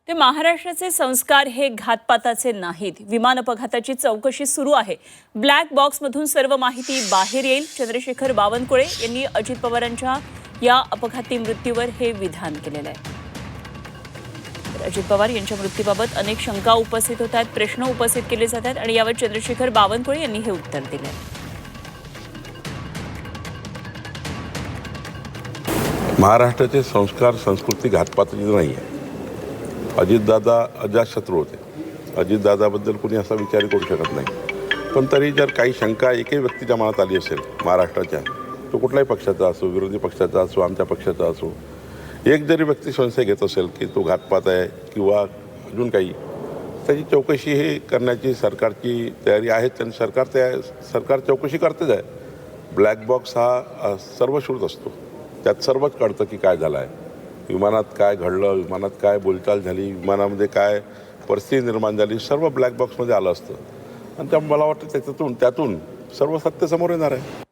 ते महाराष्ट्राचे संस्कार हे घातपाताचे नाहीत. विमान अपघाताची चौकशी सुरू आहे. ब्लॅक बॉक्समधून सर्व माहिती बाहेर येईल. चंद्रशेखर बावनकुळे यांनी अजित पवारांच्या या अपघाती मृत्यूवर हे विधान केलेलं आहे. अजित पवार यांच्या मृत्यूबाबत अनेक शंका उपस्थित होत आहेत, प्रश्न उपस्थित केले जात आहेत आणि यावर चंद्रशेखर बावनकुळे यांनी हे उत्तर दिले आहे. महाराष्ट्राचे संस्कार संस्कृती घातपाताची नाही आहे. अजितदादा अजातशत्रू होते. अजितदादाबद्दल कोणी असा विचार करू शकत नाही. पण तरी जर काही शंका एकही व्यक्तीच्या मनात आली असेल महाराष्ट्राच्या, तो कुठल्याही पक्षाचा असो, विरोधी पक्षाचा असो, आमच्या पक्षाचा असो, एक जरी व्यक्ती संशय घेत असेल की तो घातपात आहे किंवा अजून काही, त्याची चौकशी हे करण्याची सरकारची तयारी आहे आणि सरकार चौकशी करतेच आहे. ब्लॅक बॉक्स हा सर्वश्रुत असतो. त्यात सर्वच कळतं की काय झालं आहे, विमानात काय घडलं, विमानात काय बोलचाल झाली, विमानामध्ये काय परिस्थिती निर्माण झाली, सर्व ब्लॅक बॉक्समध्ये आलं असतं. आणि त्यामुळे मला वाटतं त्यातून सर्व सत्य समोर येणार आहे.